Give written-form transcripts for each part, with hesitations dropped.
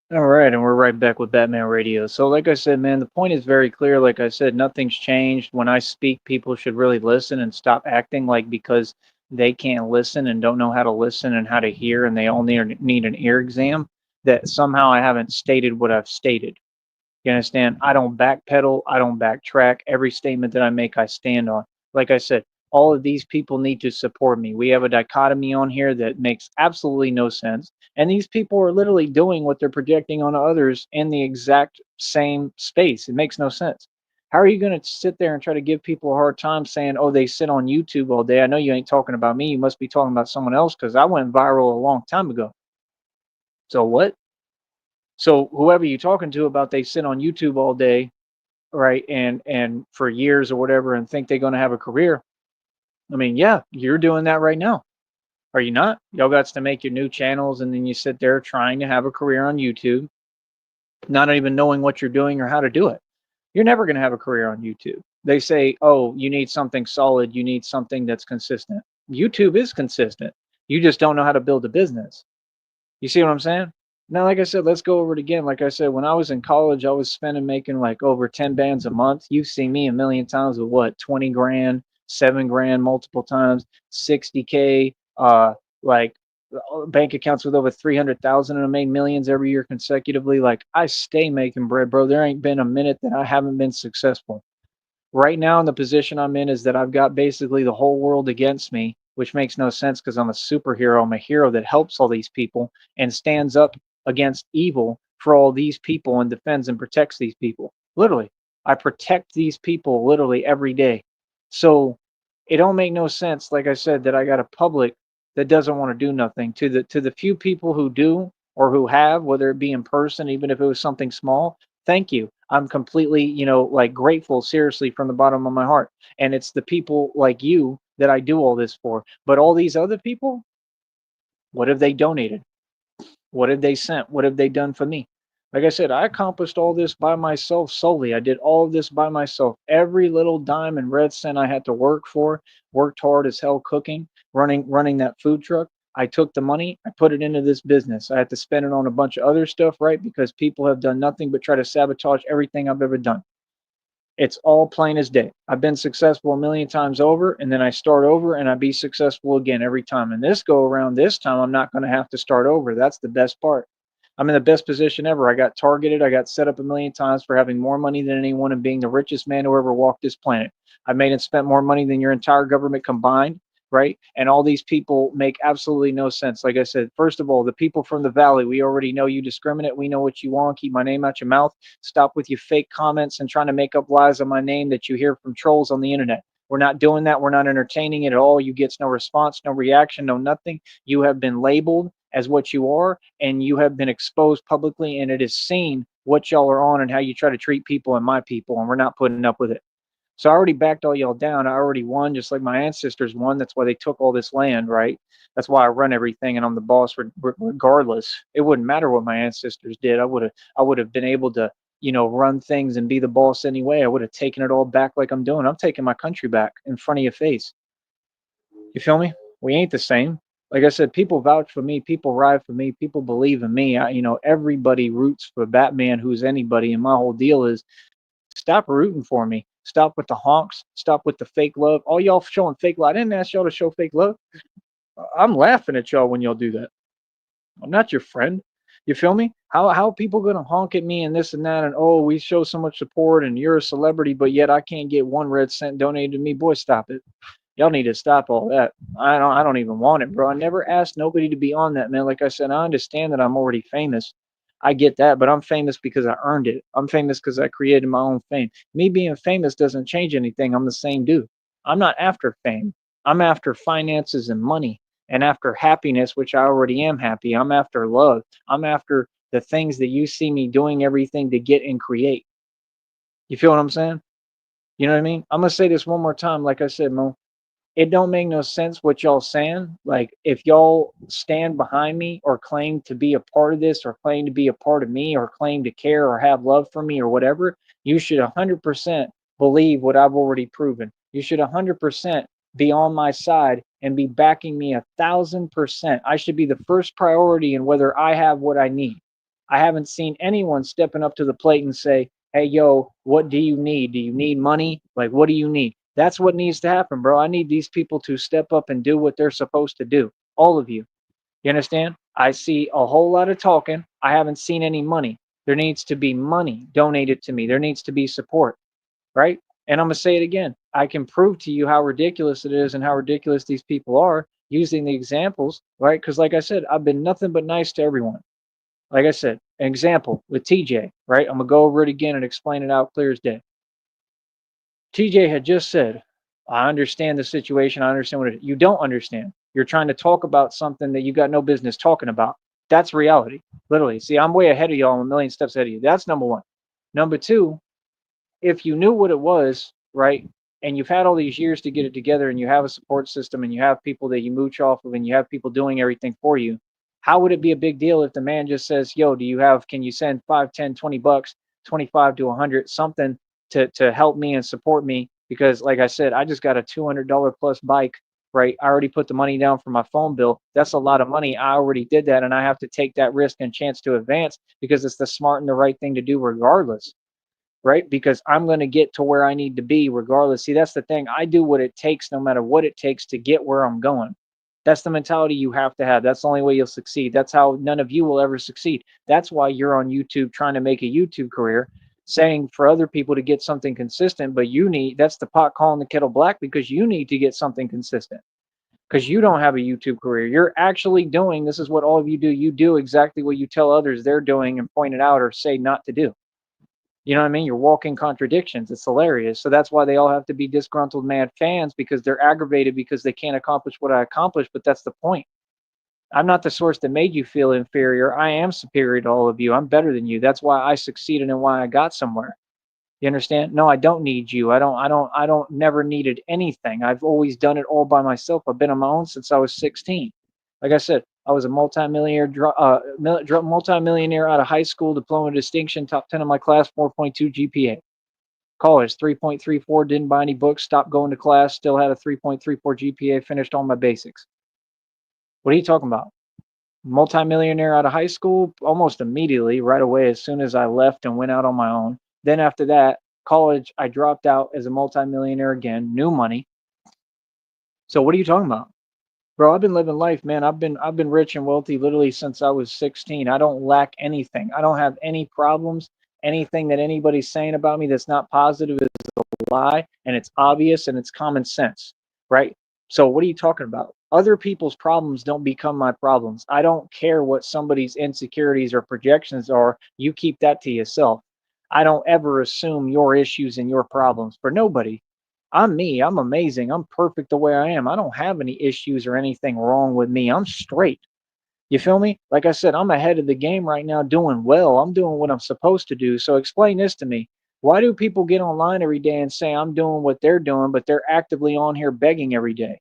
All right, and we're right back with Batman Radio. So, like I said, man, the point is very clear. Like I said, nothing's changed. When I speak, people should really listen and stop acting like because they can't listen and don't know how to listen and how to hear, and they all need an ear exam, that somehow I haven't stated what I've stated. You understand? I don't backpedal. I don't backtrack. Every statement that I make, I stand on. Like I said, all of these people need to support me. We have a dichotomy on here that makes absolutely no sense. And these people are literally doing what they're projecting on others in the exact same space. It makes no sense. How are you going to sit there and try to give people a hard time saying, oh, they sit on YouTube all day? I know you ain't talking about me. You must be talking about someone else because I went viral a long time ago. So what? So whoever you're talking to about they sit on YouTube all day, right, and for years or whatever, and think they're going to have a career. I mean, yeah, you're doing that right now, are you not? Y'all got to make your new channels, and then you sit there trying to have a career on YouTube, not even knowing what you're doing or how to do it. You're never going to have a career on YouTube. They say, oh, you need something solid, you need something that's consistent. YouTube is consistent, you just don't know how to build a business. You see what I'm saying? Now, like I said, let's go over it again. Like I said, when I was in college, I was spending making like over 10 bands a month. You've seen me a million times with what, 20 grand, 7 grand multiple times, 60K, like bank accounts with over 300,000, and I made millions every year consecutively. Like I stay making bread, bro. There ain't been a minute that I haven't been successful. Right now, in the position I'm in, is that I've got basically the whole world against me, which makes no sense because I'm a superhero. I'm a hero that helps all these people and stands up against evil for all these people and defends and protects these people. Literally, I protect these people literally every day. So it don't make no sense, like I said, that I got a public that doesn't want to do nothing. To the few people who do or who have, whether it be in person, even if it was something small, thank you. I'm completely, like grateful, seriously, from the bottom of my heart. And it's the people like you that I do all this for. But all these other people, what have they donated? What have they sent? What have they done for me? Like I said, I accomplished all this by myself solely. I did all of this by myself. Every little dime and red cent I had to work for, worked hard as hell cooking, running that food truck. I took the money, I put it into this business. I had to spend it on a bunch of other stuff, right? Because people have done nothing but try to sabotage everything I've ever done. It's all plain as day. I've been successful a million times over, and then I start over and I be successful again every time. And this go around, this time I'm not going to have to start over. That's the best part. I'm in the best position ever. I got targeted. I got set up a million times for having more money than anyone and being the richest man who ever walked this planet. I made and spent more money than your entire government combined, right? And all these people make absolutely no sense. Like I said, first of all, the people from the valley, we already know you discriminate. We know what you want. Keep my name out your mouth. Stop with your fake comments and trying to make up lies on my name that you hear from trolls on the internet. We're not doing that. We're not entertaining it at all. You get no response, no reaction, no nothing. You have been labeled as what you are, and you have been exposed publicly, and it is seen what y'all are on and how you try to treat people and my people, and we're not putting up with it. So I already backed all y'all down. I already won, just like my ancestors won. That's why they took all this land, right? That's why I run everything, and I'm the boss regardless. It wouldn't matter what my ancestors did. I would have been able to, run things and be the boss anyway. I would have taken it all back like I'm doing. I'm taking my country back in front of your face. You feel me? We ain't the same. Like I said, people vouch for me, people ride for me, people believe in me. Everybody roots for Batman, who's anybody, and my whole deal is stop rooting for me. Stop with the honks. Stop with the fake love. All y'all showing fake love. I didn't ask y'all to show fake love. I'm laughing at y'all when y'all do that. I'm not your friend. You feel me? How people gonna honk at me and this and that and oh we show so much support and you're a celebrity but yet I can't get one red cent donated to me? Boy, stop it. Y'all need to stop all that. I don't even want it, bro. I never asked nobody to be on that, man. Like I said, I understand that I'm already famous. I get that, but I'm famous because I earned it. I'm famous because I created my own fame. Me being famous doesn't change anything. I'm the same dude. I'm not after fame. I'm after finances and money and after happiness, which I already am happy. I'm after love. I'm after the things that you see me doing everything to get and create. You feel what I'm saying? You know what I mean? I'm gonna say this one more time. Like I said, Mo, it don't make no sense what y'all saying. Like if y'all stand behind me or claim to be a part of this or claim to be a part of me or claim to care or have love for me or whatever, you should 100% believe what I've already proven. You should 100% be on my side and be backing me 1,000%. I should be the first priority in whether I have what I need. I haven't seen anyone stepping up to the plate and say, hey, yo, what do you need? Do you need money? Like, what do you need? That's what needs to happen, bro. I need these people to step up and do what they're supposed to do. All of you. You understand? I see a whole lot of talking. I haven't seen any money. There needs to be money donated to me. There needs to be support, right? And I'm going to say it again. I can prove to you how ridiculous it is and how ridiculous these people are using the examples, right? Because, like I said, I've been nothing but nice to everyone. Like I said, an example with TJ, right? I'm going to go over it again and explain it out clear as day. TJ had just said, I understand the situation. I understand what you don't understand. You're trying to talk about something that you got no business talking about. That's reality. Literally. See, I'm way ahead of y'all. I'm a million steps ahead of you. That's number one. Number two, if you knew what it was, right, and you've had all these years to get it together and you have a support system and you have people that you mooch off of and you have people doing everything for you, how would it be a big deal if the man just says, yo, can you send 5, 10, 20 bucks, 25 to 100, something to help me and support me? Because like I said, I just got a $200 plus bike, right? I already put the money down for my phone bill. That's a lot of money. I already did that. And I have to take that risk and chance to advance because it's the smart and the right thing to do regardless, right? Because I'm going to get to where I need to be regardless. See, that's the thing. I do what it takes, no matter what it takes to get where I'm going. That's the mentality you have to have. That's the only way you'll succeed. That's how none of you will ever succeed. That's why you're on YouTube trying to make a YouTube career, saying for other people to get something consistent, but that's the pot calling the kettle black because you need to get something consistent because you don't have a YouTube career. You're actually doing, this is what all of you do. You do exactly what you tell others they're doing and point it out or say not to do. You know what I mean? You're walking contradictions. It's hilarious. So that's why they all have to be disgruntled mad fans because they're aggravated because they can't accomplish what I accomplished. But that's the point. I'm not the source that made you feel inferior. I am superior to all of you. I'm better than you. That's why I succeeded and why I got somewhere. You understand? No, I don't need you. I don't never needed anything. I've always done it all by myself. I've been on my own since I was 16. Like I said, I was a multimillionaire out of high school, diploma distinction, top 10 of my class, 4.2 GPA. College, 3.34, didn't buy any books, stopped going to class, still had a 3.34 GPA, finished all my basics. What are you talking about? Multimillionaire out of high school, almost immediately, right away, as soon as I left and went out on my own. Then after that, college, I dropped out as a multimillionaire again, new money. So what are you talking about? Bro, I've been living life, man. I've been rich and wealthy literally since I was 16. I don't lack anything. I don't have any problems. Anything that anybody's saying about me that's not positive is a lie, and it's obvious and it's common sense, right? So what are you talking about? Other people's problems don't become my problems. I don't care what somebody's insecurities or projections are. You keep that to yourself. I don't ever assume your issues and your problems for nobody. I'm me. I'm amazing. I'm perfect the way I am. I don't have any issues or anything wrong with me. I'm straight. You feel me? Like I said, I'm ahead of the game right now, doing well. I'm doing what I'm supposed to do. So explain this to me. Why do people get online every day and say I'm doing what they're doing, but they're actively on here begging every day?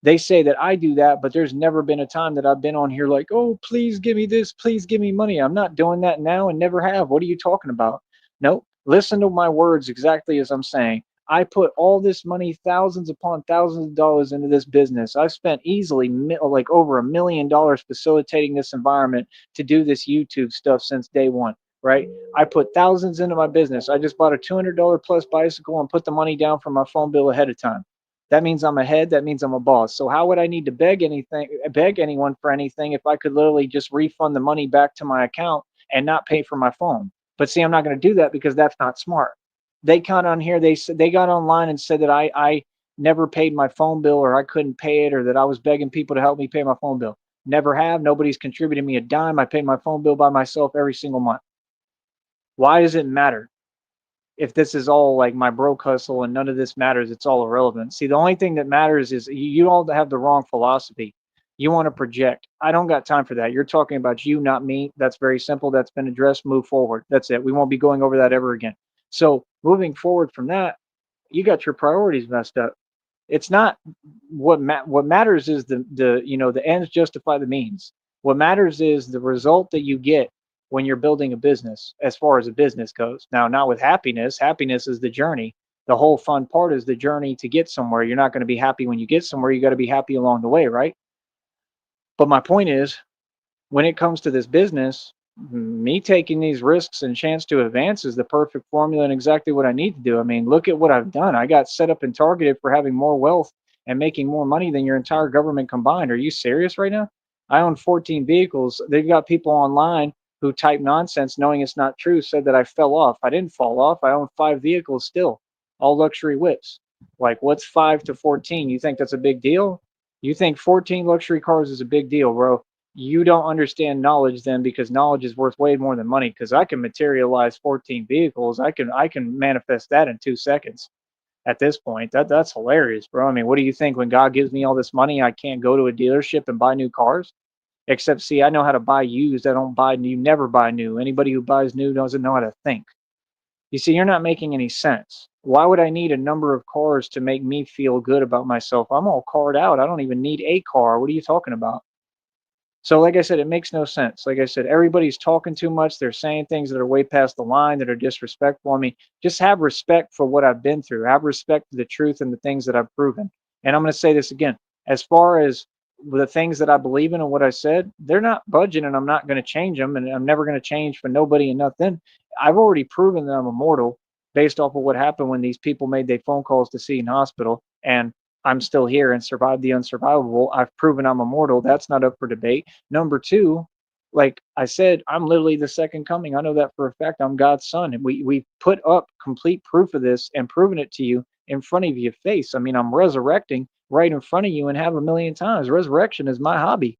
They say that I do that, but there's never been a time that I've been on here like, oh, please give me this, please give me money. I'm not doing that now and never have. What are you talking about? Nope. Listen to my words exactly as I'm saying. I put all this money, thousands upon thousands of dollars into this business. I've spent easily like over $1 million facilitating this environment to do this YouTube stuff since day one, right? I put thousands into my business. I just bought a $200 plus bicycle and put the money down for my phone bill ahead of time. That means I'm ahead. That means I'm a boss. So how would I need to beg anyone for anything if I could literally just refund the money back to my account and not pay for my phone? But see, I'm not going to do that because that's not smart. They got on here. They got online and said that I never paid my phone bill or I couldn't pay it or that I was begging people to help me pay my phone bill. Never have. Nobody's contributed me a dime. I pay my phone bill by myself every single month. Why does it matter? If this is all like my broke hustle and none of this matters, it's all irrelevant. See, the only thing that matters is you all have the wrong philosophy. You want to project. I don't got time for that. You're talking about you, not me. That's very simple. That's been addressed. Move forward. That's it. We won't be going over that ever again. So moving forward from that, you got your priorities messed up. It's not what matters is the ends justify the means. What matters is the result that you get when you're building a business as far as a business goes. Now, not with happiness. Happiness is the journey. The whole fun part is the journey to get somewhere. You're not going to be happy when you get somewhere. You got to be happy along the way, right? But my point is, when it comes to this business, me taking these risks and chance to advance is the perfect formula and exactly what I need to do. I mean, look at what I've done. I got set up and targeted for having more wealth and making more money than your entire government combined. Are you serious right now? I own 14 vehicles. They've got people online who type nonsense knowing it's not true, said that I fell off. I didn't fall off. I own 5 vehicles still, all luxury whips. Like, what's 5 to 14? You think that's a big deal? You think 14 luxury cars is a big deal, bro? You don't understand knowledge then, because knowledge is worth way more than money, because I can materialize 14 vehicles. I can manifest that in 2 seconds at this point. That's hilarious, bro. I mean, what do you think? When God gives me all this money, I can't go to a dealership and buy new cars? Except, see, I know how to buy used. I don't buy new, never buy new. Anybody who buys new doesn't know how to think. You see, you're not making any sense. Why would I need a number of cars to make me feel good about myself? I'm all carred out. I don't even need a car. What are you talking about? So, like I said, it makes no sense. Like I said, everybody's talking too much. They're saying things that are way past the line, that are disrespectful. I mean, just have respect for what I've been through. Have respect for the truth and the things that I've proven. And I'm going to say this again. As far as the things that I believe in and what I said, they're not budging, and I'm not going to change them. And I'm never going to change for nobody and nothing. I've already proven that I'm immortal based off of what happened when these people made their phone calls to Seton Hospital. And I'm still here and survived the unsurvivable. I've proven I'm immortal. That's not up for debate. Number two, like I said, I'm literally the second coming. I know that for a fact. I'm God's son. And we put up complete proof of this and proven it to you in front of your face. I mean, I'm resurrecting right in front of you and have a million times. Resurrection is my hobby.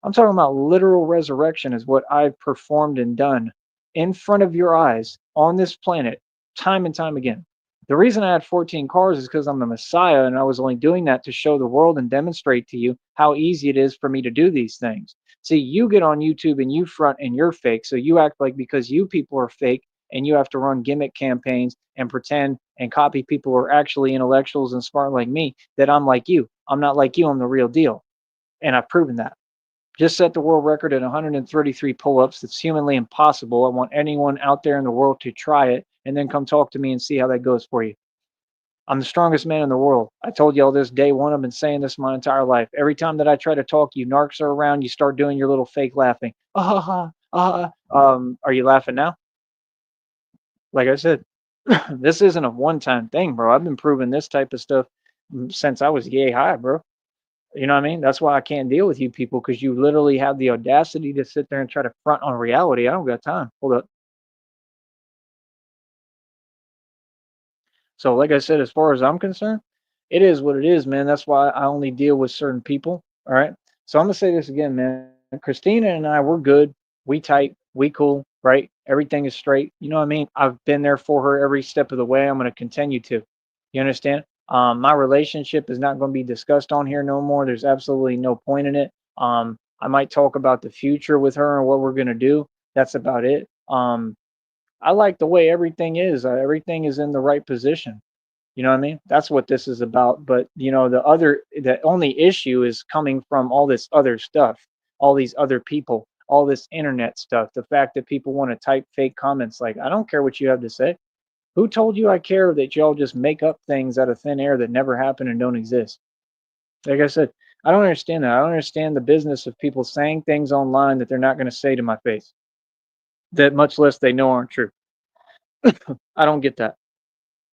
I'm talking about literal resurrection is what I've performed and done in front of your eyes on this planet time and time again. The reason I had 14 cars is because I'm the Messiah, and I was only doing that to show the world and demonstrate to you how easy it is for me to do these things. See, you get on YouTube and you front and you're fake. So you act like because you people are fake and you have to run gimmick campaigns and pretend and copy people who are actually intellectuals and smart like me, that I'm like you. I'm not like you. I'm the real deal. And I've proven that. Just set the world record at 133 pull-ups. That's humanly impossible. I want anyone out there in the world to try it and then come talk to me and see how that goes for you. I'm the strongest man in the world. I told you all this day one. I've been saying this my entire life. Every time that I try to talk, you narcs are around. You start doing your little fake laughing. Are you laughing now? Like I said, this isn't a one-time thing, bro. I've been proving this type of stuff since I was yay high, bro. You know what I mean? That's why I can't deal with you people, because you literally have the audacity to sit there and try to front on reality. I don't got time. Hold up. So, like I said, as far as I'm concerned, it is what it is, man. That's why I only deal with certain people. All right. So I'm gonna say this again, man. Christina and I, we're good. We tight. We cool. Right. Everything is straight. You know what I mean? I've been there for her every step of the way. I'm gonna continue to. You understand? My relationship is not going to be discussed on here no more. There's absolutely no point in it. I might talk about the future with her and what we're going to do. That's about it. I like the way everything is. Everything is in the right position. You know what I mean? That's what this is about. But the only issue is coming from all this other stuff, all these other people, all this internet stuff. The fact that people want to type fake comments, like, I don't care what you have to say. Who told you I care that y'all just make up things out of thin air that never happen and don't exist? Like I said, I don't understand that. I don't understand the business of people saying things online that they're not going to say to my face, that much less they know aren't true. I don't get that.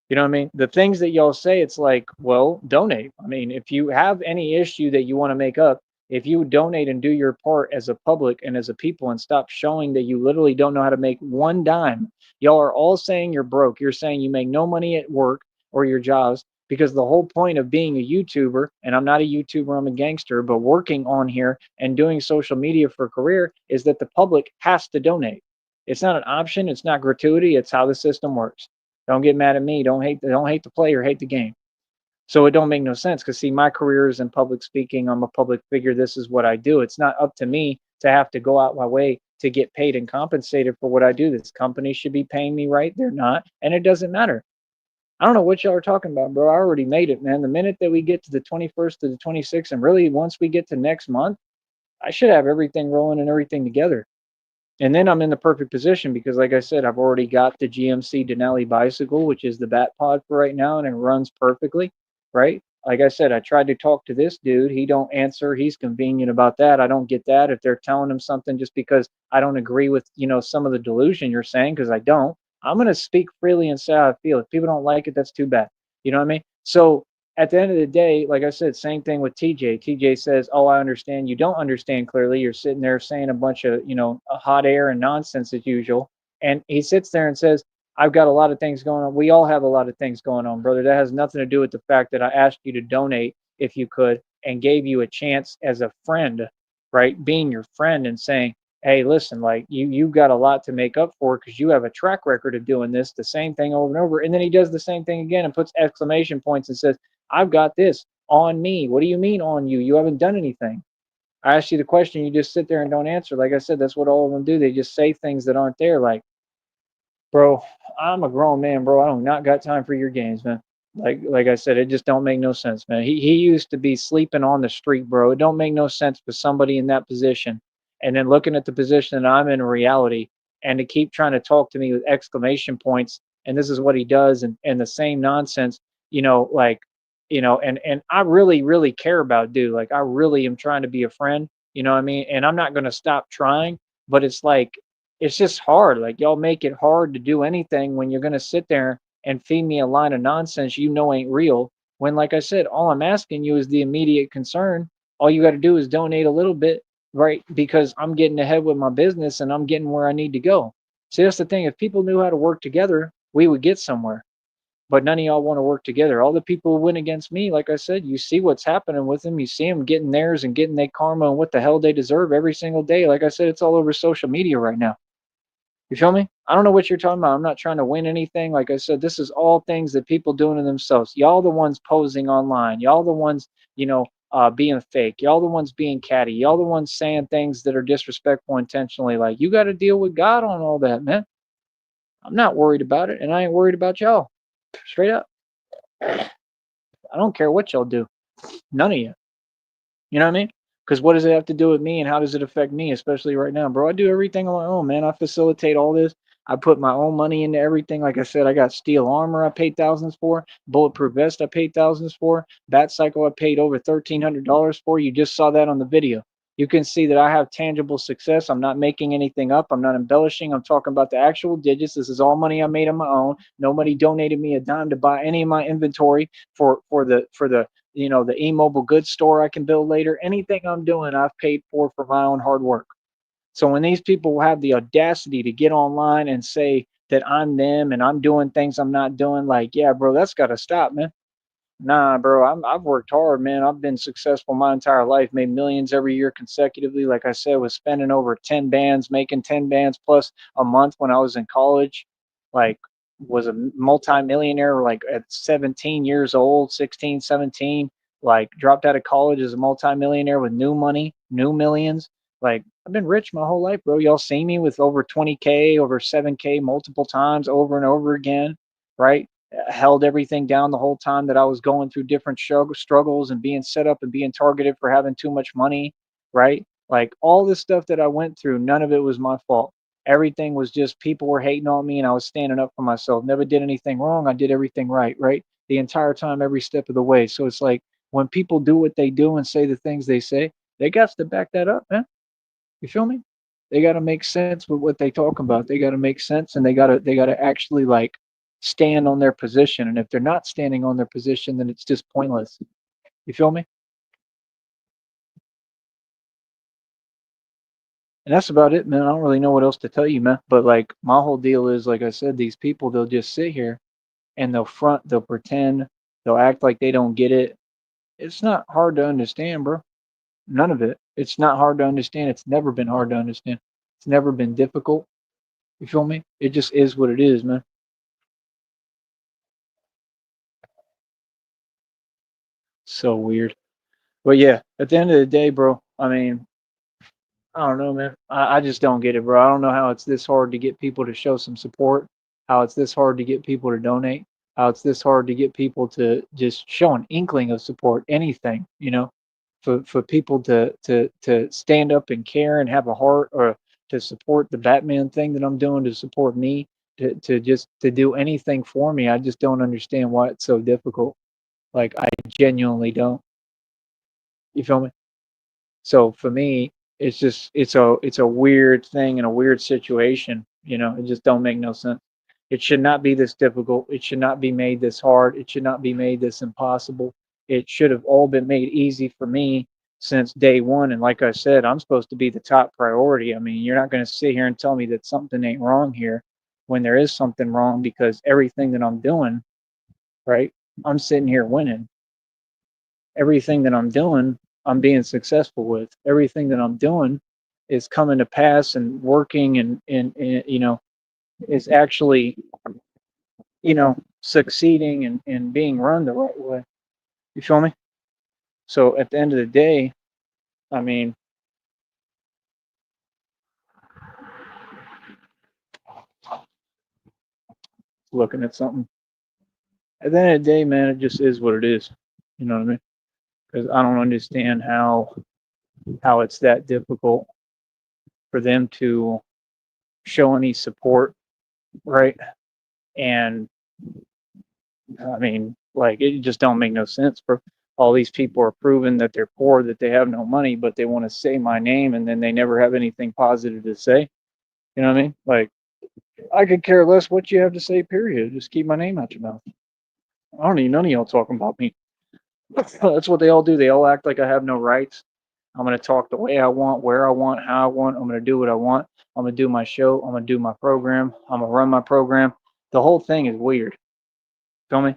You know what I mean? The things that y'all say, it's like, well, donate. I mean, if you have any issue that you want to make up, if you donate and do your part as a public and as a people and stop showing that you literally don't know how to make one dime, y'all are all saying you're broke. You're saying you make no money at work or your jobs, because the whole point of being a YouTuber, and I'm not a YouTuber, I'm a gangster, but working on here and doing social media for a career, is that the public has to donate. It's not an option. It's not gratuity. It's how the system works. Don't get mad at me. Don't hate the player, hate the game. So it don't make no sense, because see, my career is in public speaking. I'm a public figure. This is what I do. It's not up to me to have to go out my way to get paid and compensated for what I do. This company should be paying me, right? They're not, and it doesn't matter. I don't know what y'all are talking about, bro. I already made it, man. The minute that we get to the 21st to the 26th, and really once we get to next month, I should have everything rolling and everything together. And then I'm in the perfect position because, like I said, I've already got the GMC Denali bicycle, which is the bat pod for right now, and it runs perfectly, right? Like I said, I tried to talk to this dude. He don't answer. He's convenient about that. I don't get that. If they're telling him something just because I don't agree with, some of the delusion you're saying, because I don't, I'm gonna speak freely and say how I feel. If people don't like it, that's too bad. You know what I mean? So at the end of the day, like I said, same thing with TJ. TJ says, "Oh, I understand. You don't understand clearly. You're sitting there saying a bunch of, hot air and nonsense as usual." And he sits there and says, "I've got a lot of things going on. We all have a lot of things going on, brother. That has nothing to do with the fact that I asked you to donate if you could and gave you a chance as a friend, right? Being your friend and saying, hey, listen, like you've got a lot to make up for because you have a track record of doing this, the same thing over and over." And then he does the same thing again and puts exclamation points and says, "I've got this on me." What do you mean on you? You haven't done anything. I asked you the question, you just sit there and don't answer. Like I said, that's what all of them do. They just say things that aren't there. Like, bro, I'm a grown man, bro. I don't not got time for your games, man. Like I said, it just don't make no sense, man. He used to be sleeping on the street, bro. It don't make no sense for somebody in that position, and then looking at the position that I'm in reality, and to keep trying to talk to me with exclamation points, and this is what he does, and the same nonsense, like, and I really, really care about dude. Like I really am trying to be a friend, you know what I mean? And I'm not gonna stop trying, but it's like it's just hard. Like y'all make it hard to do anything when you're gonna sit there and feed me a line of nonsense you know ain't real. When, like I said, all I'm asking you is the immediate concern. All you got to do is donate a little bit, right? Because I'm getting ahead with my business and I'm getting where I need to go. See, that's the thing. If people knew how to work together, we would get somewhere. But none of y'all want to work together. All the people who went against me, like I said, you see what's happening with them. You see them getting theirs and getting their karma and what the hell they deserve every single day. Like I said, it's all over social media right now. You feel me? I don't know what you're talking about. I'm not trying to win anything. Like I said, this is all things that people doing to themselves. Y'all the ones posing online. Y'all the ones, being fake. Y'all the ones being catty. Y'all the ones saying things that are disrespectful intentionally. Like you got to deal with God on all that, man. I'm not worried about it, and I ain't worried about y'all. Straight up, I don't care what y'all do. None of you. You know what I mean? Because what does it have to do with me and how does it affect me, especially right now, bro? I do everything on my own, man. I facilitate all this. I put my own money into everything. Like I said, I got steel armor I paid thousands for, bulletproof vest I paid thousands for, bat cycle I paid over $1,300 for. You just saw that on the video. You can see that I have tangible success. I'm not making anything up. I'm not embellishing. I'm talking about the actual digits. This is all money I made on my own. Nobody donated me a dime to buy any of my inventory for the e-mobile goods store I can build later. Anything I'm doing, I've paid for my own hard work. So when these people have the audacity to get online and say that I'm them and I'm doing things I'm not doing, like, yeah, bro, that's got to stop, man. Nah, bro, I've worked hard, man. I've been successful my entire life, made millions every year consecutively. Like I said, was spending over 10 bands, making 10 bands plus a month when I was in college. Like, was a multimillionaire like at 17 years old, 16, 17. Like, dropped out of college as a multimillionaire with new money, new millions. Like, I've been rich my whole life, bro. Y'all see me with over 20K, over 7K multiple times over and over again, right? Held everything down the whole time that I was going through different struggles and being set up and being targeted for having too much money, right? Like all this stuff that I went through, none of it was my fault. Everything was just people were hating on me and I was standing up for myself. Never did anything wrong. I did everything right, right? The entire time, every step of the way. So it's like when people do what they do and say the things they say, they got to back that up, man. You feel me? They got to make sense with what they talk about. They got to make sense, and they got to actually like stand on their position. And if they're not standing on their position, then it's just pointless. You feel me? And that's about it, man. I don't really know what else to tell you, man. But like my whole deal is, like I said, these people they'll just sit here and they'll pretend, they'll act like they don't get it. It's not hard to understand, bro. None of it. It's not hard to understand. It's never been hard to understand. It's never been difficult. You feel me? It just is what it is, man. So weird. But yeah, at the end of the day, bro, I mean, I don't know, man. I just don't get it, bro. I don't know how it's this hard to get people to show some support, how it's this hard to get people to donate, how it's this hard to get people to just show an inkling of support, anything, for people to stand up and care and have a heart or to support the Batman thing that I'm doing, to support me, to just to do anything for me. I just don't understand why it's so difficult. Like, I genuinely don't. You feel me? So for me, it's just it's a weird thing and a weird situation. It just don't make no sense. It should not be this difficult. It should not be made this hard. It should not be made this impossible. It should have all been made easy for me since day one. And like I said, I'm supposed to be the top priority. I mean, you're not going to sit here and tell me that something ain't wrong here when there is something wrong, because everything that I'm doing, right? I'm sitting here winning. Everything that I'm doing, I'm being successful with. Everything that I'm doing is coming to pass and working, and is actually, succeeding and being run the right way. You feel me? So at the end of the day, I mean, looking at something. At the end of the day, man, it just is what it is. You know what I mean? Because I don't understand how it's that difficult for them to show any support, right? And I mean, like, it just don't make no sense. For all these people are proving that they're poor, that they have no money, but they want to say my name, and then they never have anything positive to say. You know what I mean? Like, I could care less what you have to say. Period. Just keep my name out your mouth. I don't need none of y'all talking about me. That's what they all do. They all act like I have no rights. I'm gonna talk the way I want, where I want, how I want. I'm gonna do what I want. I'm gonna do my show. I'm gonna do my program. I'm gonna run my program. The whole thing is weird. Feel me?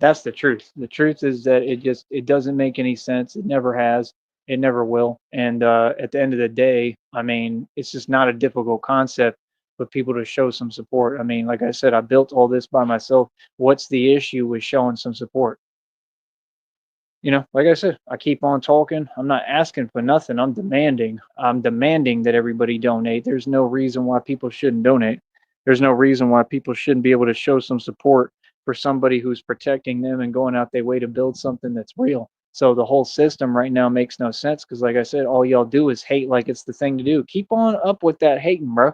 That's the truth. The truth is that it doesn't make any sense. It never has. It never will. And at the end of the day, I mean, it's just not a difficult concept for people to show some support. I mean, like I said, I built all this by myself. What's the issue with showing some support? Like I said, I keep on talking. I'm not asking for nothing. I'm demanding. I'm demanding that everybody donate. There's no reason why people shouldn't donate. There's no reason why people shouldn't be able to show some support for somebody who's protecting them and going out their way to build something that's real. So the whole system right now makes no sense, because, like I said, all y'all do is hate like it's the thing to do. Keep on up with that hating, bro,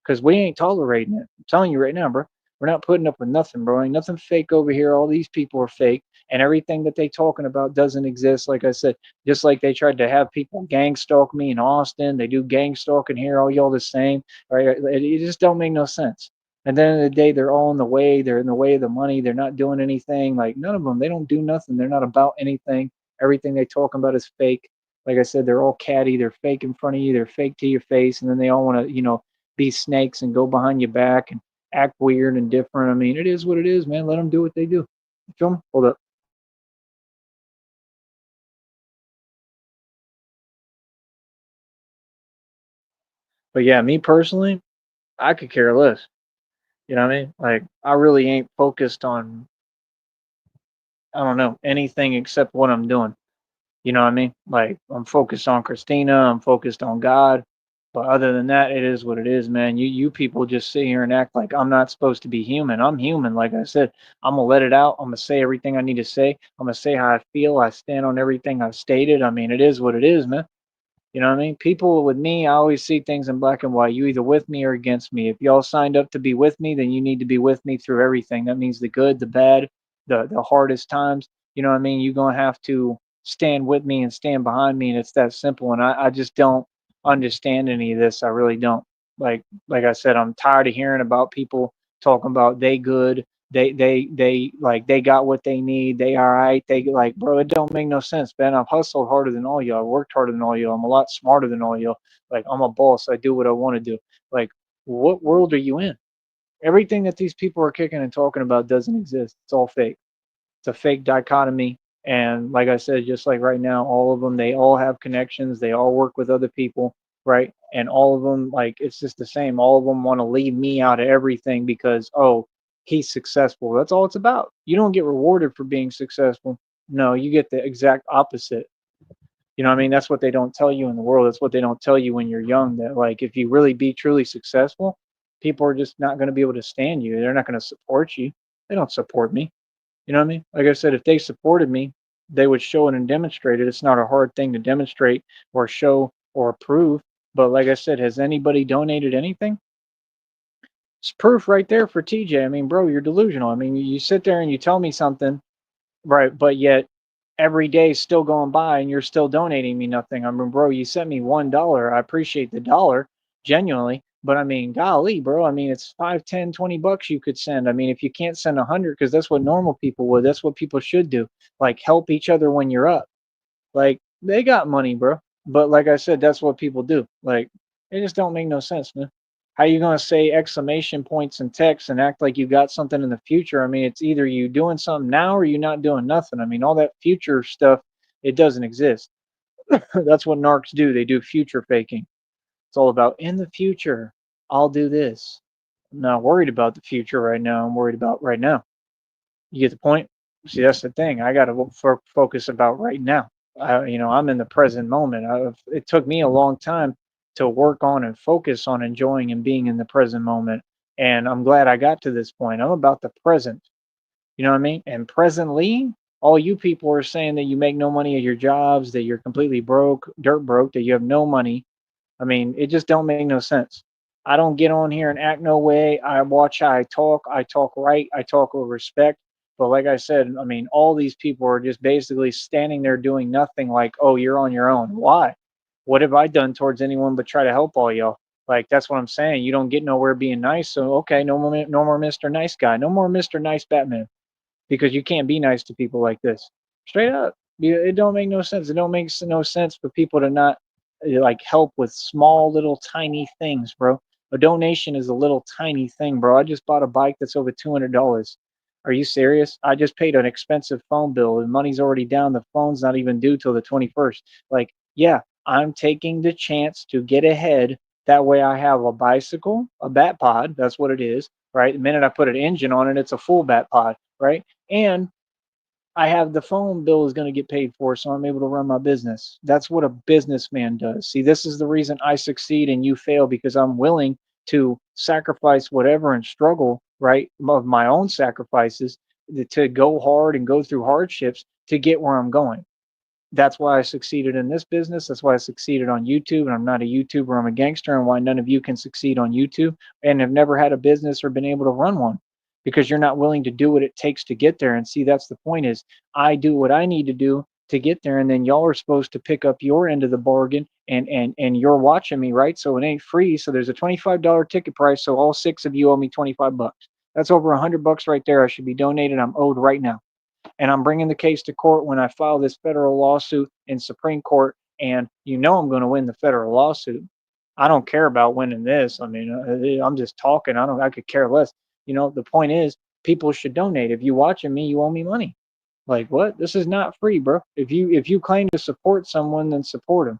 because we ain't tolerating it. I'm telling you right now, bro. We're not putting up with nothing, bro. Ain't nothing fake over here. All these people are fake, and everything that they talking about doesn't exist. Like I said, just like they tried to have people gang stalk me in Austin, they do gang stalking here. All y'all the same, right? It just don't make no sense. And then of the day, they're all in the way. They're in the way of the money. They're not doing anything. Like, none of them. They don't do nothing. They're not about anything. Everything they talking about is fake. Like I said, they're all catty. They're fake in front of you. They're fake to your face, and then they all want to, be snakes and go behind your back and act weird and different. I mean, it is what it is, man. Let them do what they do. You feel me? Hold up. But yeah, me personally, I could care less. You know what I mean? Like, I really ain't focused on, I don't know, anything except what I'm doing. You know what I mean? Like, I'm focused on Christina, I'm focused on God. But other than that, it is what it is, man. You people just sit here and act like I'm not supposed to be human. I'm human. Like I said, I'm gonna let it out. I'm gonna say everything I need to say. I'm gonna say how I feel. I stand on everything I've stated. I mean, it is what it is, man. You know what I mean? People with me, I always see things in black and white. You either with me or against me. If y'all signed up to be with me, then you need to be with me through everything. That means the good, the bad, the hardest times. You know what I mean? You're gonna have to stand with me and stand behind me, and it's that simple. And I just don't understand any of this. I really don't. Like I said, I'm tired of hearing about people talking about they good, they like they got what they need, they all right, they like, bro, it don't make no sense, man. I've hustled harder than all y'all, I worked harder than all y'all, I'm a lot smarter than all y'all. Like, I'm a boss, I do what I want to do. Like, what world are you in? Everything that these people are kicking and talking about doesn't exist. It's all fake. It's a fake dichotomy. And like I said, just like right now, all of them, they all have connections. They all work with other people, right? And all of them, like, it's just the same. All of them want to leave me out of everything because, oh, he's successful. That's all it's about. You don't get rewarded for being successful. No, you get the exact opposite. You know what I mean? That's what they don't tell you in the world. That's what they don't tell you when you're young. That, like, if you really be truly successful, people are just not going to be able to stand you. They're not going to support you. They don't support me. You know what I mean? Like I said, if they supported me, they would show it and demonstrate it. It's not a hard thing to demonstrate or show or prove. But like I said, has anybody donated anything? It's proof right there for TJ. I mean, bro, you're delusional. I mean, you sit there and you tell me something, Right, but yet every day is still going by and you're still donating me nothing. I mean, bro, you sent me $1. I appreciate the dollar, genuinely. But I mean, golly, bro, I mean, it's 5, 10, 20 bucks you could send. I mean, if you can't send 100, because that's what normal people would, that's what people should do. Like, help each other when you're up. Like, they got money, bro. But like I said, that's what people do. Like, it just don't make no sense, man. How you gonna say exclamation points in text and act like you got something in the future? I mean, it's either you doing something now or you not doing nothing. I mean, all that future stuff, it doesn't exist. That's what narcs do. They do future faking. It's all about in the future, I'll do this. I'm not worried about the future right now. I'm worried about right now. You get the point? See, that's the thing. I got to focus about right now. I'm in the present moment. It took me a long time to work on and focus on enjoying and being in the present moment. And I'm glad I got to this point. I'm about the present. You know what I mean? And presently, all you people are saying that you make no money at your jobs, that you're completely broke, dirt broke, that you have no money. I mean, it just don't make no sense. I don't get on here and act no way. I watch how I talk. I talk right. I talk with respect. But like I said, I mean, all these people are just basically standing there doing nothing like, oh, you're on your own. Why? What have I done towards anyone but try to help all y'all? Like, that's what I'm saying. You don't get nowhere being nice. So, okay, no more Mr. Nice Guy. No more Mr. Nice Batman because you can't be nice to people like this. Straight up. It don't make no sense. It don't make no sense for people to not like help with small little tiny things, bro. A donation is a little tiny thing, bro. I just bought a bike that's over $200. Are you serious? I just paid an expensive phone bill. The money's already down. The phone's not even due till the 21st. Like, yeah, I'm taking the chance to get ahead. That way I have a bicycle, a bat pod. That's what it is, right? The minute I put an engine on it, it's a full bat pod, right? And I have the phone bill is going to get paid for, so I'm able to run my business. That's what a businessman does. See, this is the reason I succeed and you fail because I'm willing to sacrifice whatever and struggle, right, of my own sacrifices to go hard and go through hardships to get where I'm going. That's why I succeeded in this business. That's why I succeeded on YouTube. And I'm not a YouTuber, I'm a gangster, and why none of you can succeed on YouTube and have never had a business or been able to run one because you're not willing to do what it takes to get there. And see, that's the point is I do what I need to do to get there. And then y'all are supposed to pick up your end of the bargain and you're watching me, right? So it ain't free. So there's a $25 ticket price. So all six of you owe me 25 bucks. That's over $100 right there. I should be donated. I'm owed right now and I'm bringing the case to court when I file this federal lawsuit in Supreme Court. And I'm going to win the federal lawsuit. I don't care about winning this. I mean, I'm just talking. I could care less. The point is, people should donate. If you watching me, you owe me money. Like what? This is not free, bro. If you claim to support someone, then support them.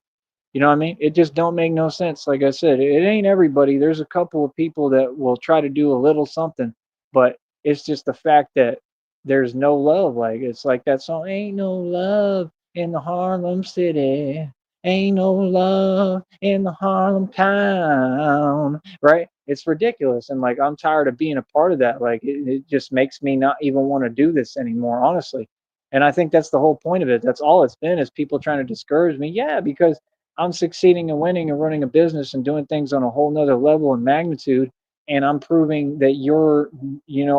You know what I mean? It just don't make no sense. Like I said, it ain't everybody. There's a couple of people that will try to do a little something, but it's just the fact that there's no love. Like it's like that song, "Ain't no love in the Harlem City, ain't no love in the Harlem town." Right? It's ridiculous, and like I'm tired of being a part of that. Like it just makes me not even want to do this anymore, honestly. And I think that's the whole point of it. That's all it's been is people trying to discourage me. Yeah, because I'm succeeding and winning and running a business and doing things on a whole nother level and magnitude. And I'm proving that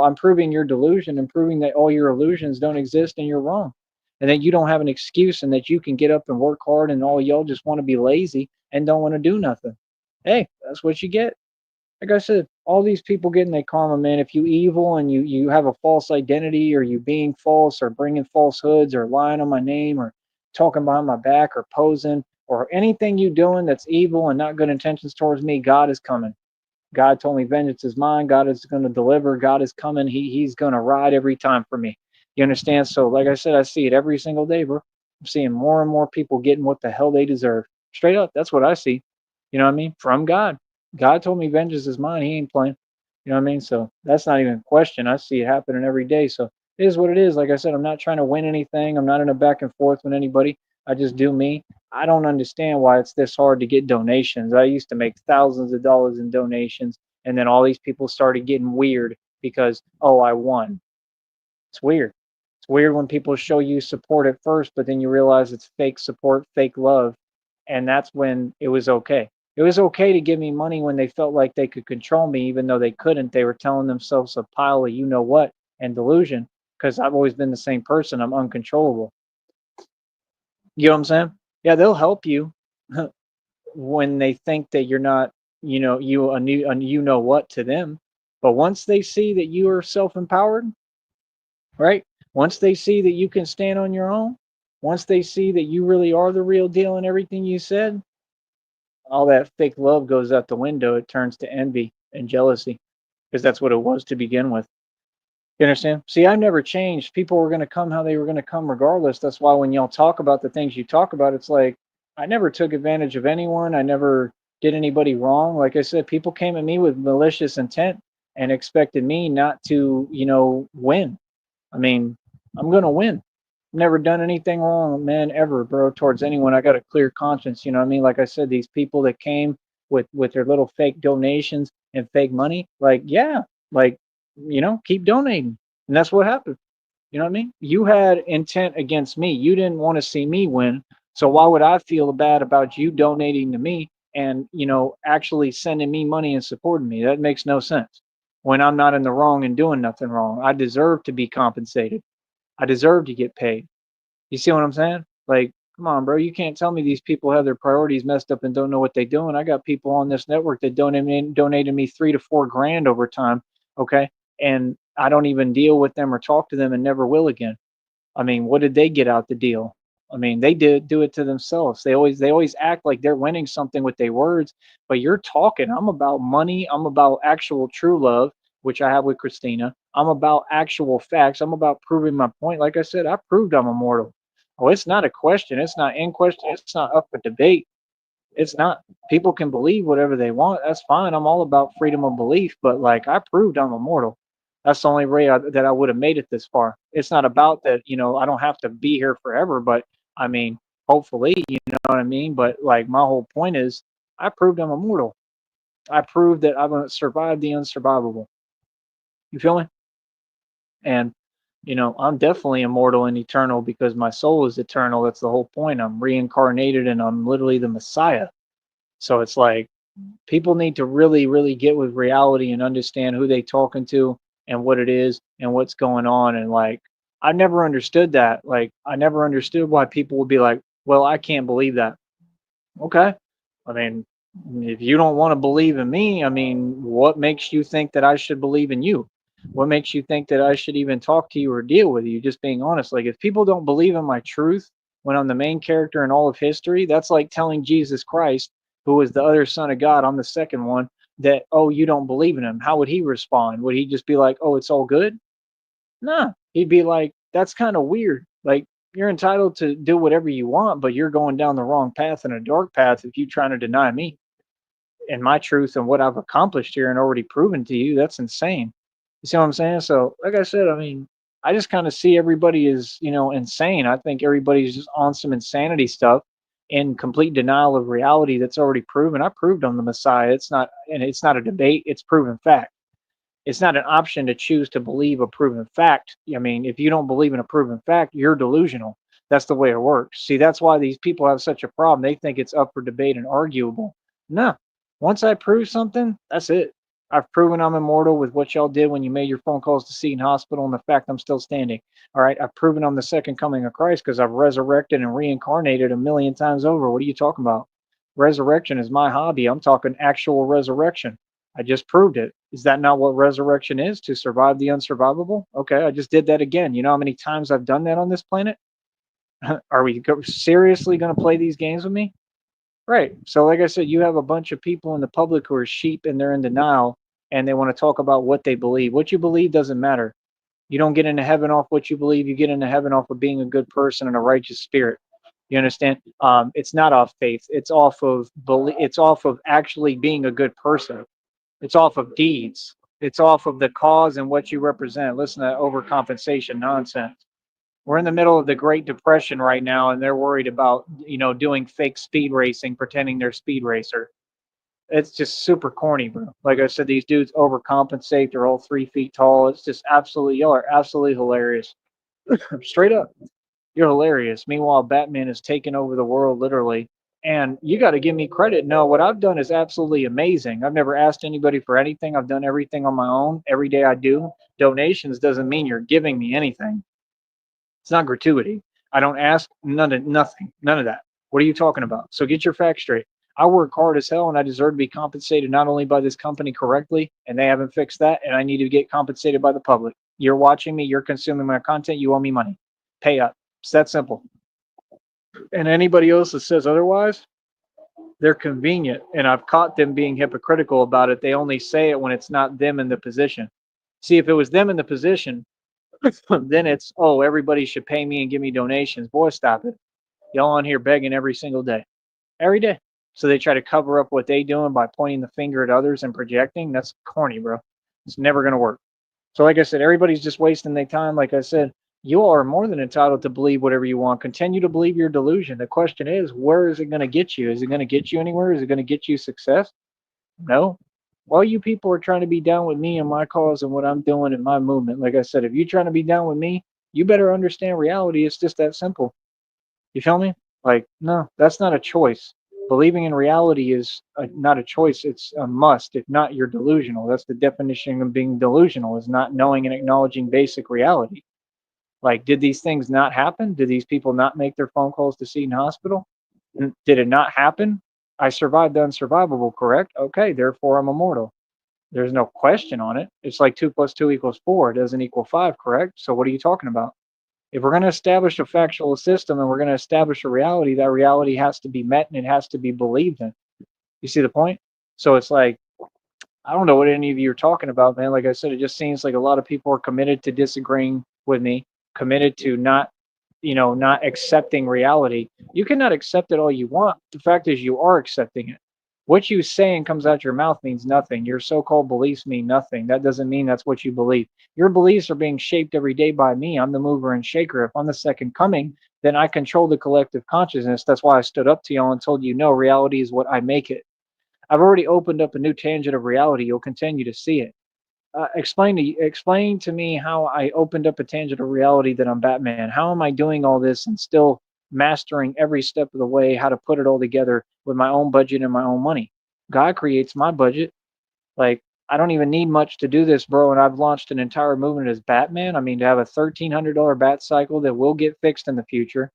I'm proving your delusion and proving that all your illusions don't exist and you're wrong. And that you don't have an excuse and that you can get up and work hard and all y'all just want to be lazy and don't want to do nothing. Hey, that's what you get. Like I said, all these people getting their karma, man. If you evil and you have a false identity, or you being false, or bringing falsehoods, or lying on my name, or talking behind my back, or posing, or anything you doing that's evil and not good intentions towards me, God is coming. God told me vengeance is mine. God is going to deliver. God is coming. He's going to ride every time for me. You understand? So, like I said, I see it every single day, bro. I'm seeing more and more people getting what the hell they deserve. Straight up, that's what I see. You know what I mean? From God. God told me vengeance is mine. He ain't playing. You know what I mean? So that's not even a question. I see it happening every day. So it is what it is. Like I said, I'm not trying to win anything. I'm not in a back and forth with anybody. I just do me. I don't understand why it's this hard to get donations. I used to make thousands of dollars in donations, and then all these people started getting weird because, oh, I won. It's weird. It's weird when people show you support at first, but then you realize it's fake support, fake love. And that's when it was okay. It was okay to give me money when they felt like they could control me, even though they couldn't. They were telling themselves a pile of you know what and delusion. because I've always been the same person. I'm uncontrollable. You know what I'm saying? Yeah, they'll help you when they think that you're not, you a you know what to them. But once they see that you are self-empowered, right? Once they see that you can stand on your own, once they see that you really are the real deal in everything you said, all that fake love goes out the window. It turns to envy and jealousy because that's what it was to begin with. You understand? See, I never changed. People were going to come how they were going to come regardless. That's why when y'all talk about the things you talk about, it's like I never took advantage of anyone. I never did anybody wrong. Like I said, people came at me with malicious intent and expected me not to, win. I mean, I'm going to win. Never done anything wrong, man, ever, bro, towards anyone. I got a clear conscience. You know what I mean? Like I said, these people that came with their little fake donations and fake money, like, yeah, like, keep donating. And that's what happened. You know what I mean? You had intent against me. You didn't want to see me win. So why would I feel bad about you donating to me and, actually sending me money and supporting me? That makes no sense. When I'm not in the wrong and doing nothing wrong, I deserve to be compensated. I deserve to get paid. You see what I'm saying? Like, come on, bro. You can't tell me these people have their priorities messed up and don't know what they're doing. I got people on this network that donated me 3 to 4 grand over time. Okay. And I don't even deal with them or talk to them and never will again. I mean, what did they get out the deal? I mean, they did do it to themselves. They always act like they're winning something with their words, but you're talking. I'm about money. I'm about actual true love, which I have with Christina. I'm about actual facts. I'm about proving my point. Like I said, I proved I'm immortal. Oh, it's not a question. It's not in question. It's not up for debate. It's not. People can believe whatever they want. That's fine. I'm all about freedom of belief, but like I proved I'm immortal. That's the only way that I would have made it this far. It's not about that, I don't have to be here forever, but I mean, hopefully, you know what I mean? But like my whole point is I proved I'm immortal. I proved that I'm going to survive the unsurvivable. You feel me? And I'm definitely immortal and eternal because my soul is eternal. That's the whole point. I'm reincarnated and I'm literally the Messiah. So it's like people need to really, really get with reality and understand who they talking to and what it is and what's going on. And like, I never understood that. Like, I never understood why people would be like, well, I can't believe that. Okay. I mean, if you don't want to believe in me, I mean, what makes you think that I should believe in you? What makes you think that I should even talk to you or deal with you? Just being honest. Like, if people don't believe in my truth when I'm the main character in all of history, that's like telling Jesus Christ, who was the other son of God, I'm the second one, that, oh, you don't believe in him. How would he respond? Would he just be like, oh, it's all good? Nah, he'd be like, that's kind of weird. Like, you're entitled to do whatever you want, but you're going down the wrong path and a dark path if you trying to deny me and my truth and what I've accomplished here and already proven to you. That's insane. You see what I'm saying? So, like I said, I mean, I just kind of see everybody as, insane. I think everybody's just on some insanity stuff in complete denial of reality that's already proven. I proved I'm the Messiah. It's not a debate, it's proven fact. It's not an option to choose to believe a proven fact. I mean, if you don't believe in a proven fact, you're delusional. That's the way it works. See, that's why these people have such a problem. They think it's up for debate and arguable. No. Once I prove something, that's it. I've proven I'm immortal with what y'all did when you made your phone calls to Seton Hospital and the fact I'm still standing. All right. I've proven I'm the second coming of Christ because I've resurrected and reincarnated a million times over. What are you talking about? Resurrection is my hobby. I'm talking actual resurrection. I just proved it. Is that not what resurrection is? To survive the unsurvivable? Okay, I just did that again. You know how many times I've done that on this planet? Are we seriously going to play these games with me? Right. So, like I said, you have a bunch of people in the public who are sheep and they're in denial and they want to talk about what they believe. What you believe doesn't matter. You don't get into heaven off what you believe. You get into heaven off of being a good person and a righteous spirit. You understand? It's not off faith. It's off of It's off of actually being a good person. It's off of deeds. It's off of the cause and what you represent. Listen to that overcompensation nonsense. We're in the middle of the Great Depression right now, and they're worried about, doing fake speed racing, pretending they're speed racer. It's just super corny, bro. Like I said, these dudes overcompensate. They're all 3 feet tall. It's just absolutely, y'all are absolutely hilarious. Straight up, you're hilarious. Meanwhile, Batman is taking over the world literally, And you got to give me credit. No, what I've done is absolutely amazing. I've never asked anybody for anything. I've done everything on my own. Every day I do. Donations doesn't mean you're giving me anything. It's not gratuity. I don't ask nothing, none of that. What are you talking about? So get your facts straight. I work hard as hell and I deserve to be compensated not only by this company correctly, and they haven't fixed that, and I need to get compensated by the public. You're watching me, you're consuming my content, you owe me money. Pay up. It's that simple. And anybody else that says otherwise, they're convenient. And I've caught them being hypocritical about it. They only say it when it's not them in the position. See, if it was them in the position, then it's, oh, everybody should pay me and give me donations. Boy, stop it. Y'all on here begging every single day, every day. So they try to cover up what they doing by pointing the finger at others and projecting. That's corny, bro. It's never going to work. So like I said, everybody's just wasting their time. Like I said, you are more than entitled to believe whatever you want. Continue to believe your delusion. The question is, where is it going to get you? Is it going to get you anywhere? Is it going to get you success? No. All you people are trying to be down with me and my cause and what I'm doing in my movement. Like I said, if you're trying to be down with me, you better understand reality. It's just that simple. You feel me? Like, no, that's not a choice. Believing in reality is not a choice. It's a must. If not, you're delusional. That's the definition of being delusional, is not knowing and acknowledging basic reality. Like, did these things not happen? Did these people not make their phone calls to Seton Hospital? Did it not happen? I survived the unsurvivable, correct? Okay, therefore I'm immortal. There's no question on it. It's like 2 plus 2 equals 4. It doesn't equal 5, correct? So what are you talking about? If we're going to establish a factual system and we're going to establish a reality, that reality has to be met and it has to be believed in. You see the point? So it's like, I don't know what any of you are talking about, man. Like I said, it just seems like a lot of people are committed to disagreeing with me, committed to not, not accepting reality. You cannot accept it all you want. The fact is, you are accepting it. What you say and comes out your mouth means nothing. Your so-called beliefs mean nothing. That doesn't mean that's what you believe. Your beliefs are being shaped every day by me. I'm the mover and shaker. If I'm the second coming, then I control the collective consciousness. That's why I stood up to y'all and told you, no, reality is what I make it. I've already opened up a new tangent of reality. You'll continue to see it. Explain to me how I opened up a tangent of reality that I'm Batman. How am I doing all this and still mastering every step of the way how to put it all together with my own budget and my own money? God creates my budget. Like, I don't even need much to do this, bro. And I've launched an entire movement as Batman. I mean, to have a $1,300 bat cycle that will get fixed in the future.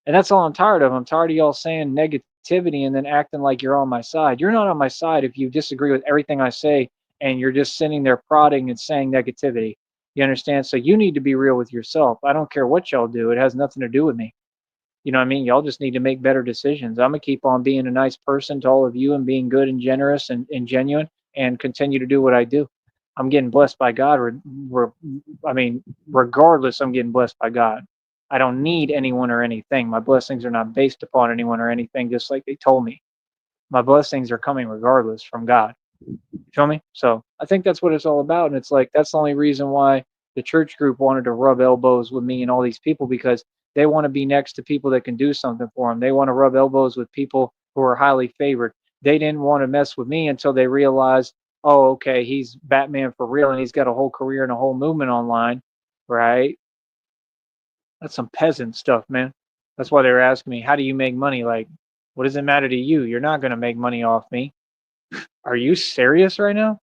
And that's all I'm tired of. I'm tired of y'all saying negativity and then acting like you're on my side. You're not on my side if you disagree with everything I say and you're just sitting there prodding and saying negativity. You understand? So you need to be real with yourself. I don't care what y'all do. It has nothing to do with me. You know what I mean? Y'all just need to make better decisions. I'm going to keep on being a nice person to all of you and being good and generous and genuine and continue to do what I do. I'm getting blessed by God. I mean, regardless, I'm getting blessed by God. I don't need anyone or anything. My blessings are not based upon anyone or anything, just like they told me. My blessings are coming regardless from God. You feel me? So I think that's what it's all about. And it's like, that's the only reason why the church group wanted to rub elbows with me and all these people, because they want to be next to people that can do something for them. They want to rub elbows with people who are highly favored. They didn't want to mess with me until they realized, oh, okay, he's Batman for real and he's got a whole career and a whole movement online, right? That's some peasant stuff, man. That's why they were asking me, how do you make money? Like, what does it matter to you? You're not going to make money off me. Are you serious right now?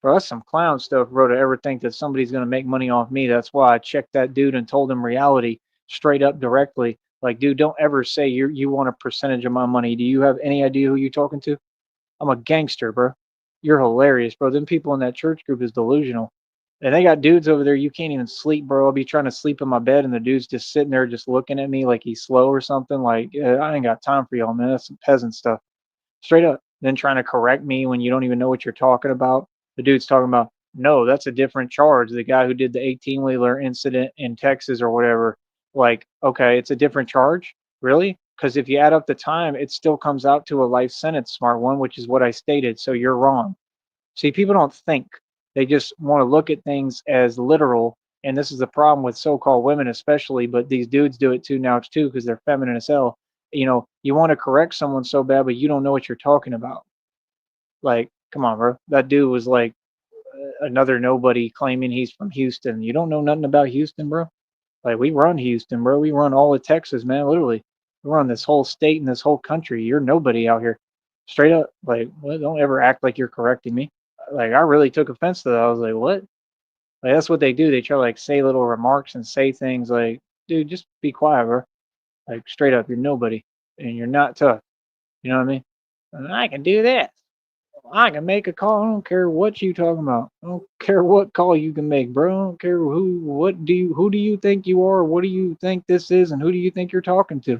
Bro, that's some clown stuff, bro, to ever think that somebody's going to make money off me. That's why I checked that dude and told him reality straight up directly. Like, dude, don't ever say you want a percentage of my money. Do you have any idea who you're talking to? I'm a gangster, bro. You're hilarious, bro. Them people in that church group is delusional. And they got dudes over there, you can't even sleep, bro. I'll be trying to sleep in my bed, and the dude's just sitting there just looking at me like he's slow or something. Like, I ain't got time for y'all, man. That's some peasant stuff. Straight up. Then trying to correct me when you don't even know what you're talking about. The dude's talking about, no, that's a different charge. The guy who did the 18-wheeler incident in Texas or whatever. Like, okay, it's a different charge? Really? Because if you add up the time, it still comes out to a life sentence, smart one, which is what I stated. So you're wrong. See, people don't think. They just want to look at things as literal. And this is the problem with so-called women, especially, but these dudes do it too now too because they're feminine as hell. You want to correct someone so bad, but you don't know what you're talking about. Like, come on, bro. That dude was like another nobody claiming he's from Houston. You don't know nothing about Houston, bro. Like, we run Houston, bro. We run all of Texas, man, literally. We run this whole state and this whole country. You're nobody out here. Straight up, like, well, don't ever act like you're correcting me. Like, I really took offense to that. I was like, what? Like, that's what they do. They try to like say little remarks and say things like, dude, just be quiet, bro. Like, straight up, you're nobody and you're not tough. You know what I mean? And I can do this. I can make a call. I don't care what you talking about. I don't care what call you can make, bro. I don't care who do you think you are? What do you think this is? And who do you think you're talking to?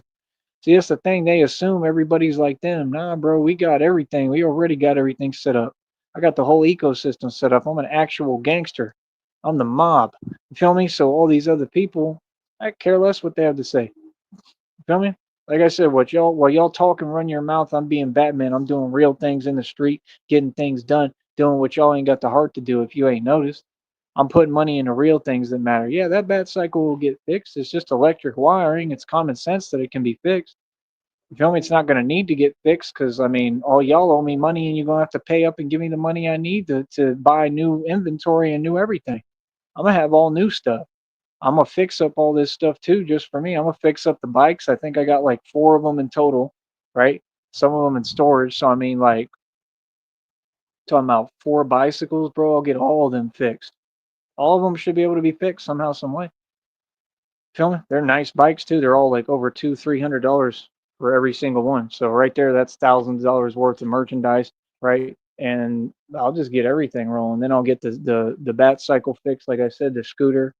See, that's the thing. They assume everybody's like them. Nah, bro, we got everything. We already got everything set up. I got the whole ecosystem set up. I'm an actual gangster. I'm the mob. You feel me? So all these other people, I care less what they have to say. You feel me? Like I said, while y'all talk and run your mouth, I'm being Batman. I'm doing real things in the street, getting things done, doing what y'all ain't got the heart to do if you ain't noticed. I'm putting money into real things that matter. Yeah, that bat cycle will get fixed. It's just electric wiring. It's common sense that it can be fixed. You feel me? It's not going to need to get fixed because, I mean, all y'all owe me money and you're going to have to pay up and give me the money I need to buy new inventory and new everything. I'm going to have all new stuff. I'm going to fix up all this stuff too, just for me. I'm going to fix up the bikes. I think I got like four of them in total, right? Some of them in storage. So, I mean, like, talking about four bicycles, bro, I'll get all of them fixed. All of them should be able to be fixed somehow, some way. Feel me? They're nice bikes too. They're all like over $200-300 for every single one. So right there, that's thousands of dollars worth of merchandise, right? And I'll just get everything rolling. Then I'll get the bat cycle fixed. Like I said, the scooter.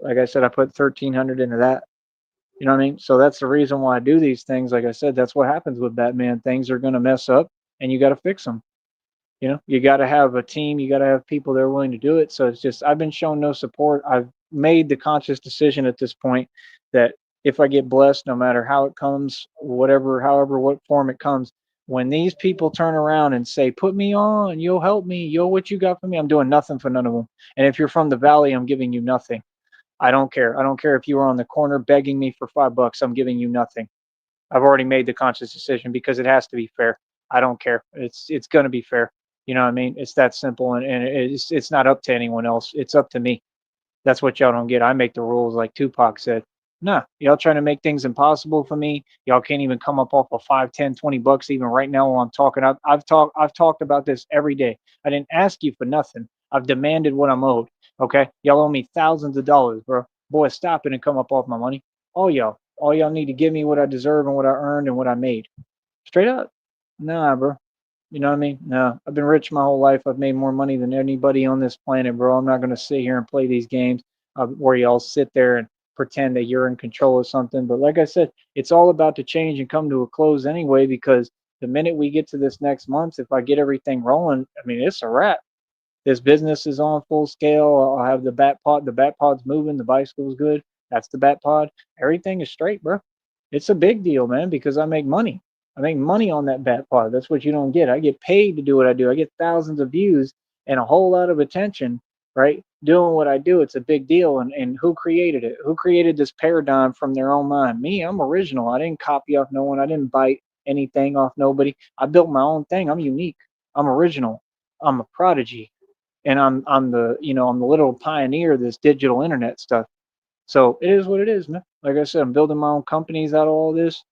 Like I said, I put 1,300 into that. You know what I mean? So that's the reason why I do these things. Like I said, that's what happens with Batman. Things are gonna mess up, and you got to fix them. You know, you got to have a team. You got to have people that are willing to do it. So it's just I've been shown no support. I've made the conscious decision at this point that if I get blessed, no matter how it comes, whatever, however, what form it comes, when these people turn around and say, "Put me on, you'll help me, yo, what you got for me?" I'm doing nothing for none of them. And if you're from the valley, I'm giving you nothing. I don't care. I don't care if you were on the corner begging me for $5. I'm giving you nothing. I've already made the conscious decision because it has to be fair. I don't care. It's going to be fair. You know what I mean? It's that simple, and it's not up to anyone else. It's up to me. That's what y'all don't get. I make the rules, like Tupac said. Nah, y'all trying to make things impossible for me. Y'all can't even come up off of 5, 10, 20 bucks even right now while I'm talking. I've talked about this every day. I didn't ask you for nothing. I've demanded what I'm owed. Okay, y'all owe me thousands of dollars, bro. Boy, stop it and come up off my money. All y'all need to give me what I deserve and what I earned and what I made. Straight up. Nah, bro. You know what I mean? No, I've been rich my whole life. I've made more money than anybody on this planet, bro. I'm not gonna sit here and play these games where y'all sit there and pretend that you're in control of something. But like I said, it's all about to change and come to a close anyway. Because the minute we get to this next month, if I get everything rolling, I mean, it's a wrap. This business is on full scale. I'll have the bat pod. The bat pod's moving. The bicycle's good. That's the bat pod. Everything is straight, bro. It's a big deal, man, because I make money. I make money on that bat pod. That's what you don't get. I get paid to do what I do. I get thousands of views and a whole lot of attention, right? Doing what I do. It's a big deal. And who created it? Who created this paradigm from their own mind? Me, I'm original. I didn't copy off no one. I didn't bite anything off nobody. I built my own thing. I'm unique. I'm original. I'm a prodigy. And I'm the little pioneer of this digital internet stuff. So it is what it is, man. Like I said, I'm building my own companies out of all this.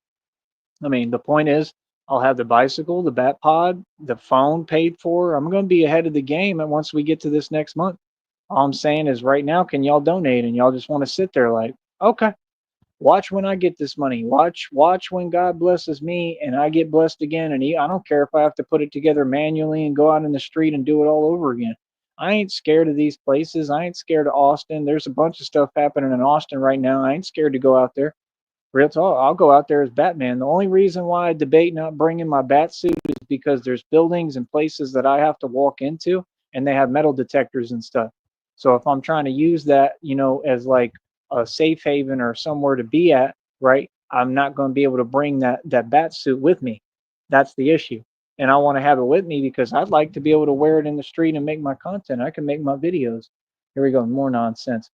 I mean, the point is, I'll have the bicycle, the bat pod, the phone paid for. I'm going to be ahead of the game. And once we get to this next month, all I'm saying is right now, can y'all donate? And y'all just want to sit there like, okay, watch when I get this money. Watch when God blesses me and I get blessed again. And I don't care if I have to put it together manually and go out in the street and do it all over again. I ain't scared of these places. I ain't scared of Austin. There's a bunch of stuff happening in Austin right now. I ain't scared to go out there. Real talk, I'll go out there as Batman. The only reason why I debate not bringing my bat suit is because there's buildings and places that I have to walk into, and they have metal detectors and stuff. So if I'm trying to use that, as like a safe haven or somewhere to be at, right? I'm not going to be able to bring that bat suit with me. That's the issue. And I want to have it with me because I'd like to be able to wear it in the street and make my content. I can make my videos. Here we go, more nonsense.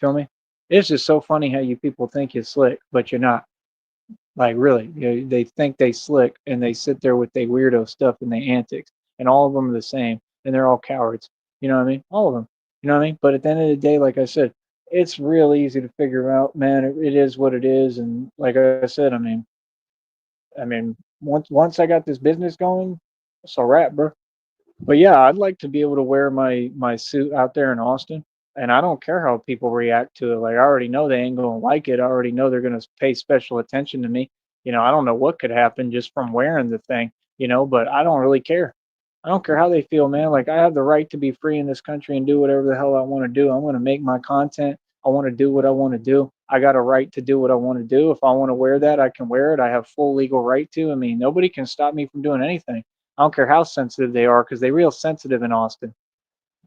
Feel me? It's just so funny how you people think you're slick, but you're not. Like really, they think they slick and they sit there with their weirdo stuff and their antics, and all of them are the same, and they're all cowards. You know what I mean? All of them. You know what I mean? But at the end of the day, like I said, it's real easy to figure out, man. It is what it is, and like I said, I mean, once I got this business going, it's a wrap, bro. But yeah, I'd like to be able to wear my suit out there in Austin, and I don't care how people react to it. Like I already know they ain't gonna like it. I already know they're gonna pay special attention to me. I don't know what could happen just from wearing the thing. But I don't really care. I don't care how they feel, man. Like I have the right to be free in this country and do whatever the hell I want to do. I'm gonna make my content. I want to do what I want to do. I got a right to do what I want to do. If I want to wear that, I can wear it. I have full legal right to. I mean, nobody can stop me from doing anything. I don't care how sensitive they are because they real sensitive in Austin.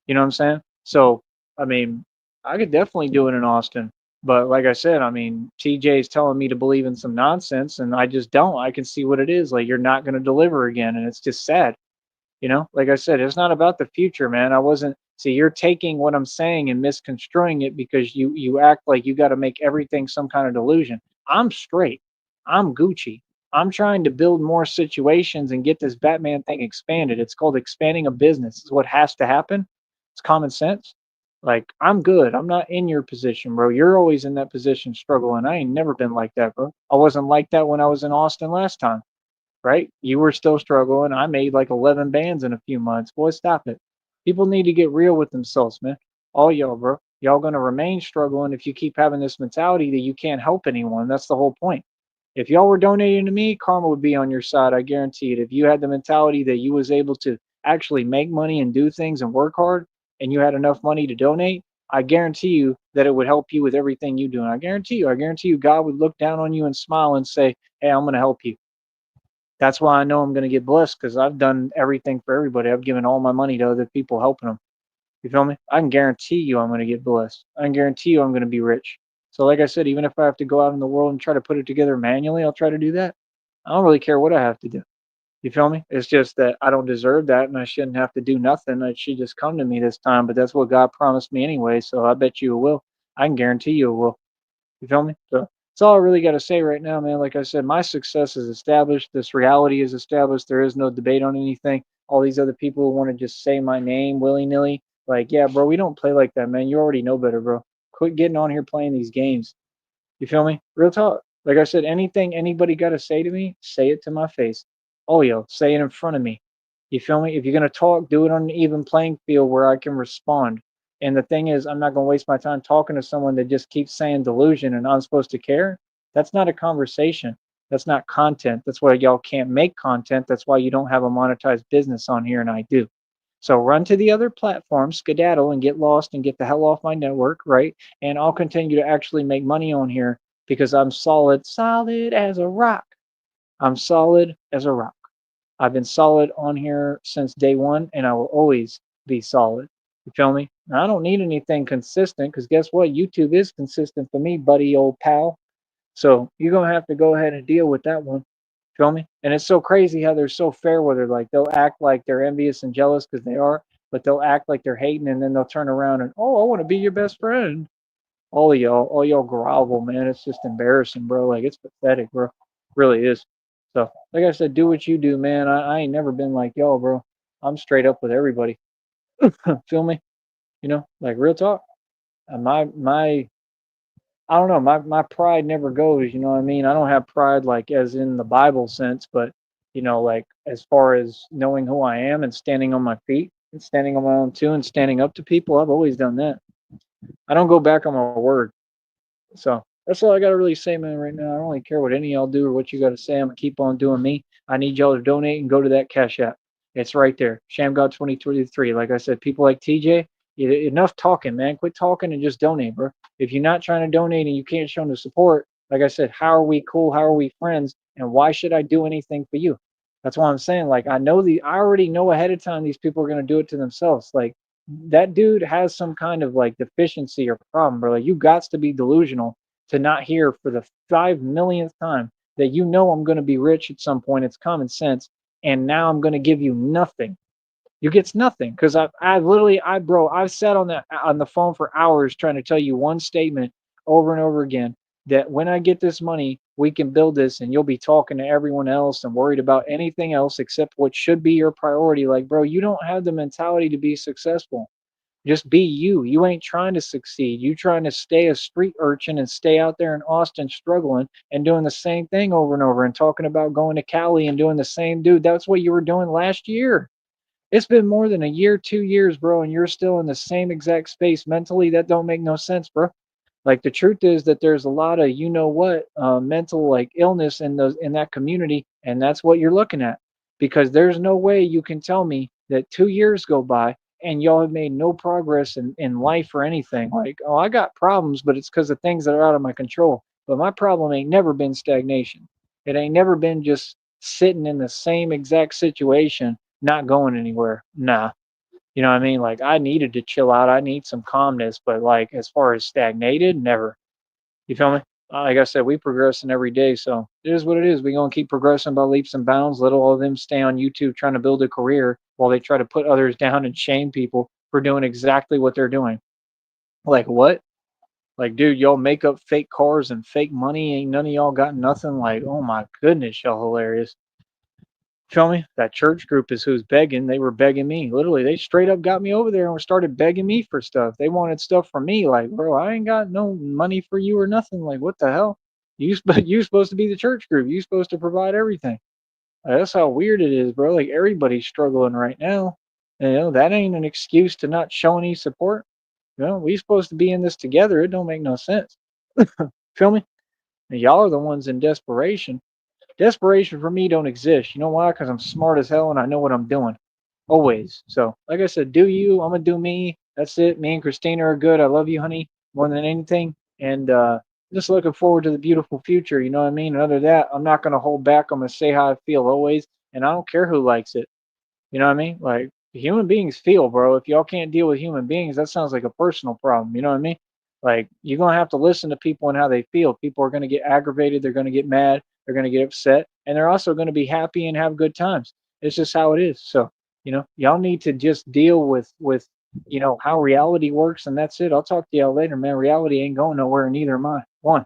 You know what I'm saying? So, I mean, I could definitely do it in Austin. But like I said, I mean, TJ is telling me to believe in some nonsense, and I just don't. I can see what it is. Like, you're not going to deliver again, and it's just sad. Like I said, it's not about the future, man. I wasn't. See, you're taking what I'm saying and misconstruing it because you act like you got to make everything some kind of delusion. I'm straight. I'm Gucci. I'm trying to build more situations and get this Batman thing expanded. It's called expanding a business. It's what has to happen. It's common sense. Like I'm good. I'm not in your position, bro. You're always in that position struggling. I ain't never been like that, bro. I wasn't like that when I was in Austin last time, right? You were still struggling. I made like 11 bands in a few months. Boy, stop it. People need to get real with themselves, man. All y'all, bro. Y'all going to remain struggling if you keep having this mentality that you can't help anyone. That's the whole point. If y'all were donating to me, karma would be on your side. I guarantee it. If you had the mentality that you was able to actually make money and do things and work hard and you had enough money to donate, I guarantee you that it would help you with everything you do. And I guarantee you, God would look down on you and smile and say, hey, I'm going to help you. That's why I know I'm going to get blessed because I've done everything for everybody. I've given all my money to other people helping them. You feel me? I can guarantee you I'm going to get blessed. I can guarantee you I'm going to be rich. So, like I said, even if I have to go out in the world and try to put it together manually, I'll try to do that. I don't really care what I have to do. You feel me? It's just that I don't deserve that and I shouldn't have to do nothing. It should just come to me this time. But that's what God promised me anyway. So I bet you it will. I can guarantee you it will. You feel me? So that's all I really got to say right now, man. Like I said, my success is established. This reality is established. There is no debate on anything. All these other people who want to just say my name willy nilly, like, yeah, bro, we don't play like that, man. You already know better, bro. Quit getting on here playing these games. You feel me? Real talk. Like I said, anything anybody got to say to me, say it to my face. Oh, yo, say it in front of me. You feel me? If you're going to talk, do it on an even playing field where I can respond. And the thing is, I'm not going to waste my time talking to someone that just keeps saying delusion and I'm supposed to care. That's not a conversation. That's not content. That's why y'all can't make content. That's why you don't have a monetized business on here, and I do. So run to the other platforms, skedaddle, and get lost and get the hell off my network, right? And I'll continue to actually make money on here because I'm solid, solid as a rock. I'm solid as a rock. I've been solid on here since day one, and I will always be solid. You feel me? Now, I don't need anything consistent because guess what? YouTube is consistent for me, buddy, old pal. So you're gonna have to go ahead and deal with that one. Feel me? And it's so crazy how they're so fair with her. Like they'll act like they're envious and jealous because they are, but they'll act like they're hating, and then they'll turn around and I want to be your best friend. All y'all grovel, man. It's just embarrassing, bro. Like it's pathetic, bro. Really is. So, like I said, do what you do, man. I ain't never been like y'all, bro. I'm straight up with everybody. Feel me? Like real talk. My I don't know, my pride never goes, you know what I mean? I don't have pride like as in the Bible sense, but like as far as knowing who I am and standing on my feet and standing on my own too and standing up to people, I've always done that. I don't go back on my word. So that's all I got to really say, man, right now. I don't really care what any of y'all do or what you got to say. I'm going to keep on doing me. I need y'all to donate and go to that Cash App. It's right there. ShamGod 2023. Like I said, people like TJ, enough talking, man. Quit talking and just donate, bro. If you're not trying to donate and you can't show the support, like I said, how are we cool? How are we friends? And why should I do anything for you? That's why I'm saying, like, I already know ahead of time these people are going to do it to themselves. Like, that dude has some kind of like deficiency or problem, bro. Like, you got to be delusional to not hear for the 5 millionth time that I'm going to be rich at some point. It's common sense. And now I'm going to give you nothing. You get nothing because I literally, bro, I've sat on the phone for hours trying to tell you one statement over and over again that when I get this money, we can build this and you'll be talking to everyone else and worried about anything else except what should be your priority. Like, bro, you don't have the mentality to be successful. Just be you. You ain't trying to succeed. You trying to stay a street urchin and stay out there in Austin struggling and doing the same thing over and over and talking about going to Cali and doing the same, dude. That's what you were doing last year. It's been more than a year, 2 years, bro, and you're still in the same exact space mentally. That don't make no sense, bro. Like the truth is that there's a lot of mental like illness in those in that community, and that's what you're looking at. Because there's no way you can tell me that 2 years go by and y'all have made no progress in life or anything. Like, oh, I got problems, but it's because of things that are out of my control. But my problem ain't never been stagnation. It ain't never been just sitting in the same exact situation, not going anywhere. Nah. You know what I mean? Like I needed to chill out. I need some calmness, but like as far as stagnated, never. You feel me? Like I said, we progressing every day, so it is what it is. We gonna keep progressing by leaps and bounds. Let all of them stay on YouTube trying to build a career while they try to put others down and shame people for doing exactly what they're doing. Like what? Like, dude, y'all make up fake cars and fake money. Ain't none of y'all got nothing. Like, oh my goodness, y'all hilarious. Feel me? That church group is who's begging. They were begging me. Literally, they straight up got me over there and started begging me for stuff. They wanted stuff from me. Like, bro, I ain't got no money for you or nothing. Like, what the hell? You supposed to be the church group. You supposed to provide everything. That's how weird it is, bro. Like everybody's struggling right now. And, that ain't an excuse to not show any support. We supposed to be in this together. It don't make no sense. Feel me? And y'all are the ones in desperation. Desperation for me don't exist. You know why? Because I'm smart as hell and I know what I'm doing. Always. So, like I said, do you. I'm gonna do me. That's it. Me and Christina are good. I love you, honey, more than anything. And just looking forward to the beautiful future. You know what I mean? And other than that, I'm not gonna hold back. I'm gonna say how I feel always, and I don't care who likes it. You know what I mean? Like human beings feel, bro. If y'all can't deal with human beings, that sounds like a personal problem. You know what I mean? Like you're gonna have to listen to people and how they feel. People are gonna get aggravated. They're gonna get mad. They're gonna get upset, and they're also gonna be happy and have good times. It's just how it is. So y'all need to just deal with how reality works, and that's it. I'll talk to y'all later, man. Reality ain't going nowhere, and neither am I. One.